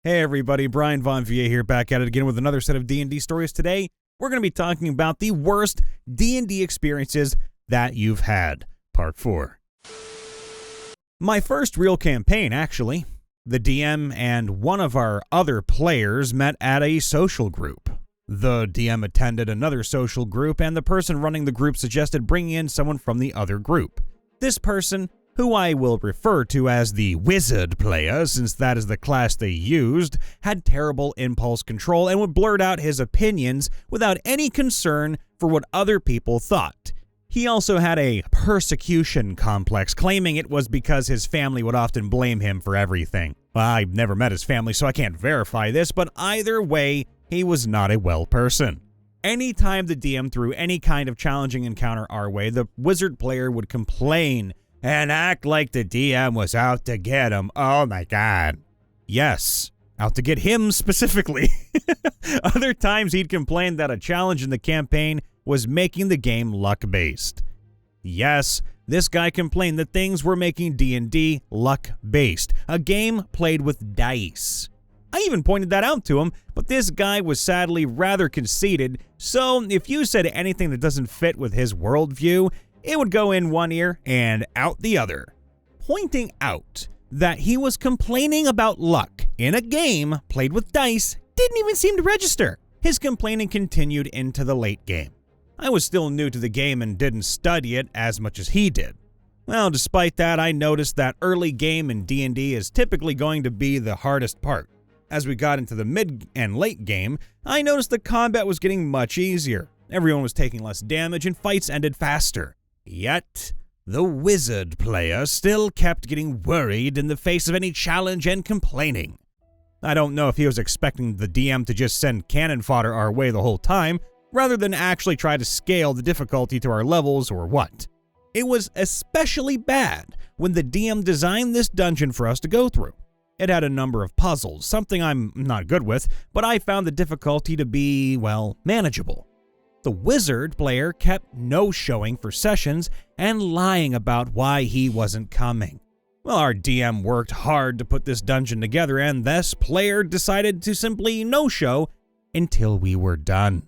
Hey everybody, Brian Von Vier here, back at it again with another set of D&D stories. Today, we're going to be talking about the worst D&D experiences that you've had, Part 4. My first real campaign, actually. The DM and one of our other players met at a social group. The DM attended another social group, and the person running the group suggested bringing in someone from the other group. This person, who I will refer to as the wizard player since that is the class they used, had terrible impulse control and would blurt out his opinions without any concern for what other people thought. He also had a persecution complex, claiming it was because his family would often blame him for everything. Well, I've never met his family, so I can't verify this, but either way, he was not a well person. Anytime the DM threw any kind of challenging encounter our way, the wizard player would complain and act like the DM was out to get him. Oh my god. Yes, out to get him specifically. Other times he'd complain that a challenge in the campaign was making the game luck-based. Yes, this guy complained that things were making D&D luck-based, a game played with dice. I even pointed that out to him, but this guy was sadly rather conceited, so if you said anything that doesn't fit with his worldview, it would go in one ear and out the other. Pointing out that he was complaining about luck in a game played with dice didn't even seem to register. His complaining continued into the late game. I was still new to the game and didn't study it as much as he did. Well, despite that, I noticed that early game in D&D is typically going to be the hardest part. As we got into the mid and late game, I noticed the combat was getting much easier. Everyone was taking less damage and fights ended faster. Yet, the wizard player still kept getting worried in the face of any challenge and complaining. I don't know if he was expecting the DM to just send cannon fodder our way the whole time, rather than actually try to scale the difficulty to our levels or what. It was especially bad when the DM designed this dungeon for us to go through. It had a number of puzzles, something I'm not good with, but I found the difficulty to be, well, manageable. The wizard player kept no-showing for sessions and lying about why he wasn't coming. Well, our DM worked hard to put this dungeon together, and this player decided to simply no-show until we were done.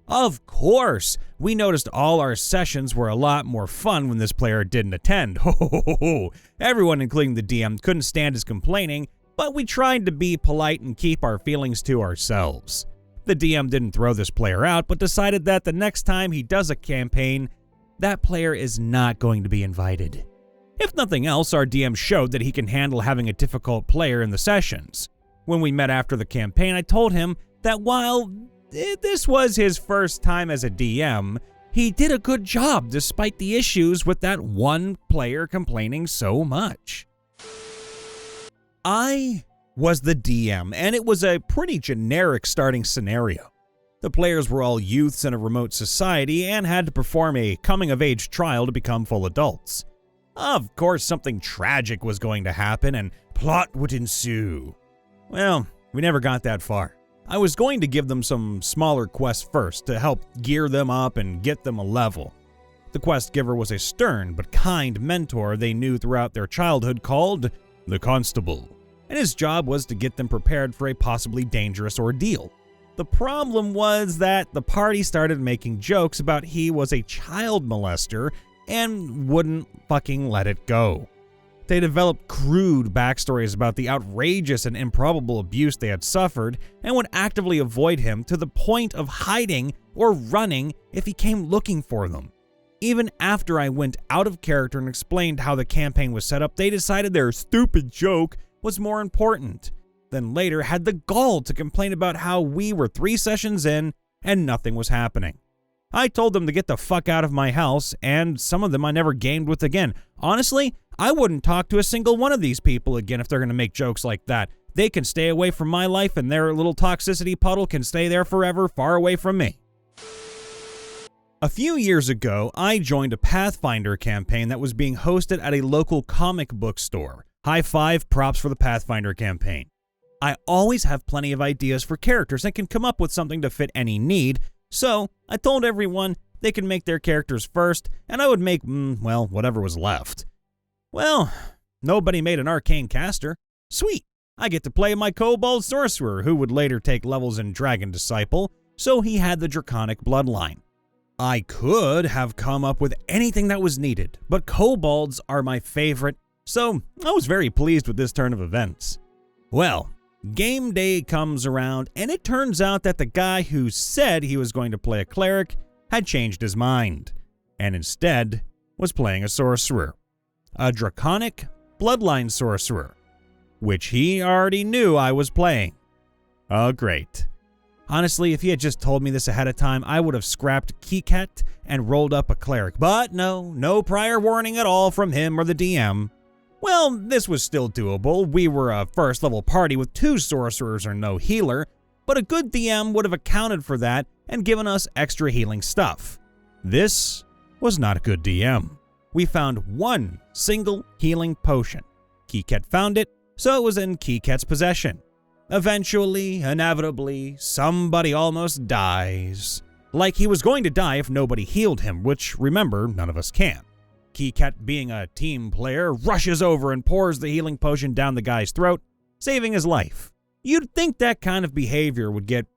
Of course, we noticed all our sessions were a lot more fun when this player didn't attend. Everyone, including the DM, couldn't stand his complaining, but we tried to be polite and keep our feelings to ourselves. The DM didn't throw this player out, but decided that the next time he does a campaign, that player is not going to be invited. If nothing else, our DM showed that he can handle having a difficult player in the sessions. When we met after the campaign, I told him that while this was his first time as a DM, he did a good job despite the issues with that one player complaining so much. I was the DM, and it was a pretty generic starting scenario. The players were all youths in a remote society and had to perform a coming-of-age trial to become full adults. Of course, something tragic was going to happen and plot would ensue. Well, we never got that far. I was going to give them some smaller quests first to help gear them up and get them a level. The quest giver was a stern but kind mentor they knew throughout their childhood called the Constable, and his job was to get them prepared for a possibly dangerous ordeal. The problem was that the party started making jokes about he was a child molester and wouldn't fucking let it go. They developed crude backstories about the outrageous and improbable abuse they had suffered and would actively avoid him to the point of hiding or running if he came looking for them. Even after I went out of character and explained how the campaign was set up, they decided their stupid joke was more important. Then later had the gall to complain about how we were 3 sessions in and nothing was happening. I told them to get the fuck out of my house, and some of them I never gamed with again. Honestly, I wouldn't talk to a single one of these people again if they're going to make jokes like that. They can stay away from my life, and their little toxicity puddle can stay there forever, far away from me. A few years ago, I joined a Pathfinder campaign that was being hosted at a local comic book store. High five, props for the Pathfinder campaign. I always have plenty of ideas for characters and can come up with something to fit any need, so I told everyone they could make their characters first, and I would make, well, whatever was left. Well, nobody made an arcane caster. Sweet. I get to play my kobold sorcerer, who would later take levels in Dragon Disciple, so he had the draconic bloodline. I could have come up with anything that was needed, but kobolds are my favorite, so I was very pleased with this turn of events. Well, game day comes around, and it turns out that the guy who said he was going to play a cleric had changed his mind, and instead was playing a sorcerer. A draconic bloodline sorcerer, which he already knew I was playing. Oh, great. Honestly, if he had just told me this ahead of time, I would have scrapped Keycat and rolled up a cleric, but no prior warning at all from him or the DM. Well, this was still doable. We were a first level party with 2 sorcerers or no healer, but a good DM would have accounted for that and given us extra healing stuff. This was not a good DM. We found 1 single healing potion. Keycat found it, so it was in Keycat's possession. Eventually, inevitably, somebody almost dies. Like he was going to die if nobody healed him, which, remember, none of us can. Keycat, being a team player, rushes over and pours the healing potion down the guy's throat, saving his life. You'd think that kind of behavior would get,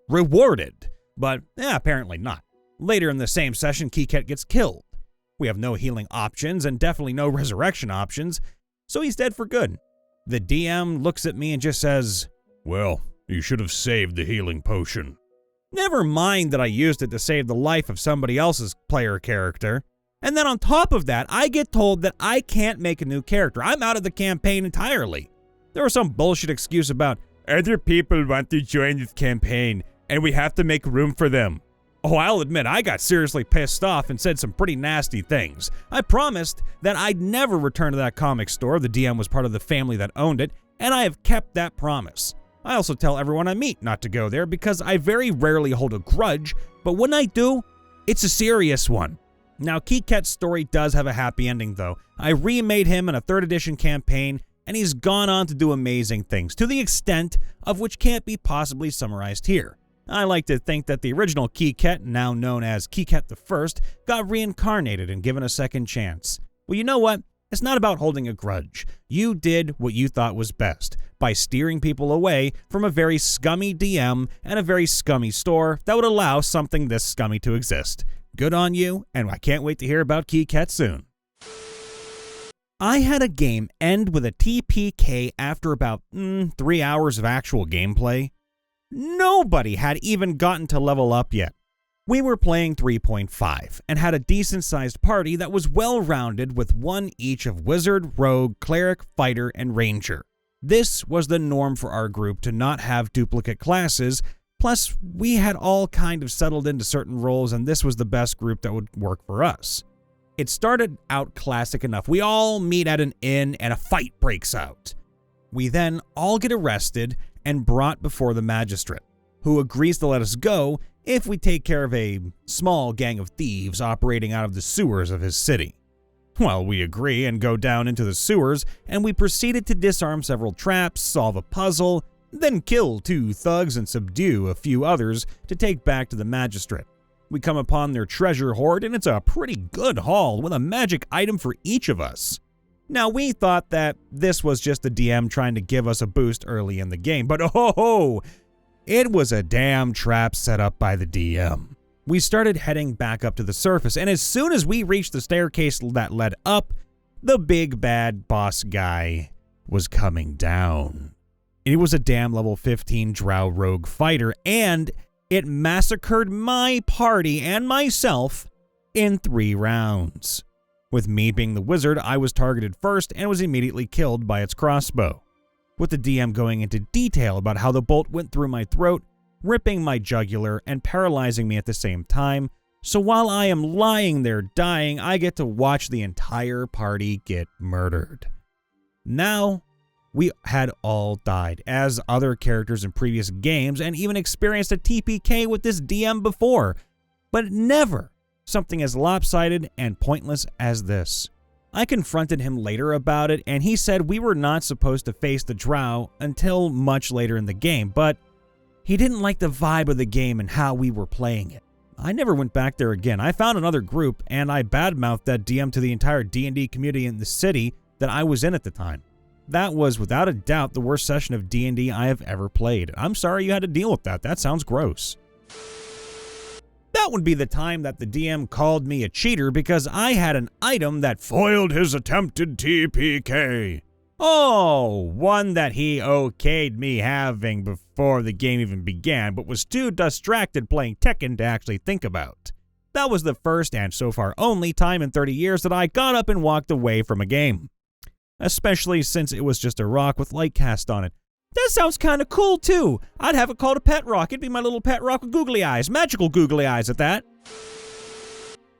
rewarded, but apparently not. Later in the same session, Keycat gets killed. We have no healing options and definitely no resurrection options, so he's dead for good. The DM looks at me and just says, "Well, you should have saved the healing potion." Never mind that I used it to save the life of somebody else's player character. And then on top of that, I get told that I can't make a new character. I'm out of the campaign entirely. There was some bullshit excuse about, "Other people want to join this campaign, and we have to make room for them." Oh, I'll admit, I got seriously pissed off and said some pretty nasty things. I promised that I'd never return to that comic store. The DM was part of the family that owned it, and I have kept that promise. I also tell everyone I meet not to go there because I very rarely hold a grudge, but when I do, it's a serious one. Now, Keycat's story does have a happy ending, though. I remade him in a 3rd edition campaign, and he's gone on to do amazing things, to the extent of which can't be possibly summarized here. I like to think that the original Keycat, now known as Keycat the First, got reincarnated and given a second chance. Well, you know what? It's not about holding a grudge. You did what you thought was best, by steering people away from a very scummy DM and a very scummy store that would allow something this scummy to exist. Good on you, and I can't wait to hear about Keycat soon. I had a game end with a TPK after about 3 hours of actual gameplay. Nobody had even gotten to level up yet. We were playing 3.5 and had a decent-sized party that was well-rounded with 1 each of wizard, rogue, cleric, fighter, and ranger. This was the norm for our group to not have duplicate classes, plus we had all kind of settled into certain roles and this was the best group that would work for us. It started out classic enough. We all meet at an inn and a fight breaks out. We then all get arrested and brought before the magistrate, who agrees to let us go if we take care of a small gang of thieves operating out of the sewers of his city. Well, we agree and go down into the sewers, and we proceeded to disarm several traps, solve a puzzle, then kill 2 thugs and subdue a few others to take back to the magistrate. We come upon their treasure hoard, and it's a pretty good haul with a magic item for each of us. Now, we thought that this was just the DM trying to give us a boost early in the game, but it was a damn trap set up by the DM. We started heading back up to the surface, and as soon as we reached the staircase that led up, the big bad boss guy was coming down. It was a damn level 15 drow rogue fighter, and it massacred my party and myself in 3 rounds. With me being the wizard, I was targeted first and was immediately killed by its crossbow, with the DM going into detail about how the bolt went through my throat, ripping my jugular and paralyzing me at the same time. So while I am lying there dying, I get to watch the entire party get murdered. Now, we had all died, as other characters in previous games, and even experienced a TPK with this DM before, but never something as lopsided and pointless as this. I confronted him later about it, and he said we were not supposed to face the drow until much later in the game, but he didn't like the vibe of the game and how we were playing it. I never went back there again. I found another group, and I badmouthed that DM to the entire D&D community in the city that I was in at the time. that was without a doubt the worst session of D&D I have ever played. I'm sorry you had to deal with that. That sounds gross. That would be the time that the DM called me a cheater because I had an item that foiled his attempted TPK. Oh, one that he okayed me having before the game even began, but was too distracted playing Tekken to actually think about. That was the first and so far only time in 30 years that I got up and walked away from a game. Especially since it was just a rock with light cast on it. That sounds kind of cool too. I'd have it called a pet rock. It'd be my little pet rock with googly eyes. Magical googly eyes at that.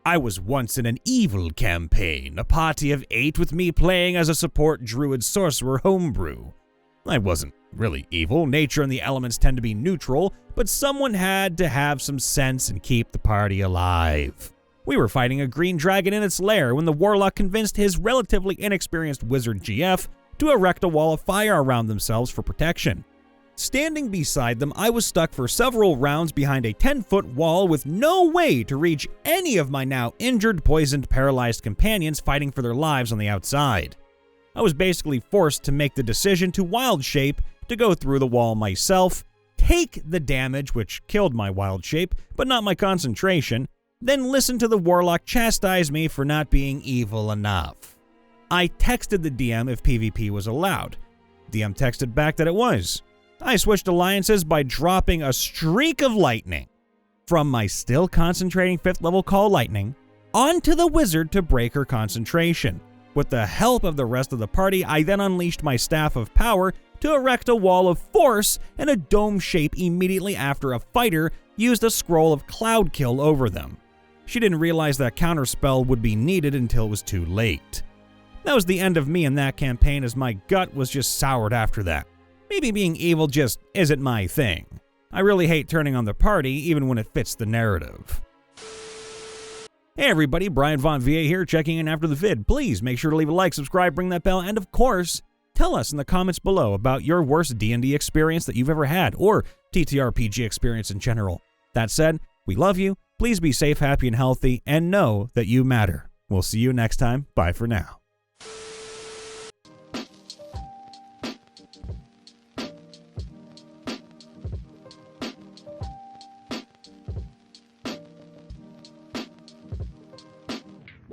I was once in an evil campaign, a party of 8 with me playing as a support druid sorcerer homebrew. I wasn't really evil, nature and the elements tend to be neutral, but someone had to have some sense and keep the party alive. We were fighting a green dragon in its lair when the warlock convinced his relatively inexperienced wizard GF to erect a wall of fire around themselves for protection. Standing beside them, I was stuck for several rounds behind a 10-foot wall with no way to reach any of my now injured, poisoned, paralyzed companions fighting for their lives on the outside. I was basically forced to make the decision to wild shape to go through the wall myself, take the damage which killed my wild shape, but not my concentration, then listen to the warlock chastise me for not being evil enough. I texted the DM if PvP was allowed. DM texted back that it was. I switched alliances by dropping a streak of lightning from my still concentrating 5th level Call Lightning onto the wizard to break her concentration. With the help of the rest of the party, I then unleashed my Staff of Power to erect a wall of force and a dome shape immediately after a fighter used a scroll of Cloud Kill over them. She didn't realize that counterspell would be needed until it was too late. That was the end of me in that campaign as my gut was just soured after that. Maybe being evil just isn't my thing. I really hate turning on the party even when it fits the narrative. Hey everybody, Brian Von VA here checking in after the vid. Please make sure to leave a like, subscribe, ring that bell, and of course, tell us in the comments below about your worst D&D experience that you've ever had, or TTRPG experience in general. That said, we love you, please be safe, happy, and healthy, and know that you matter. We'll see you next time. Bye for now.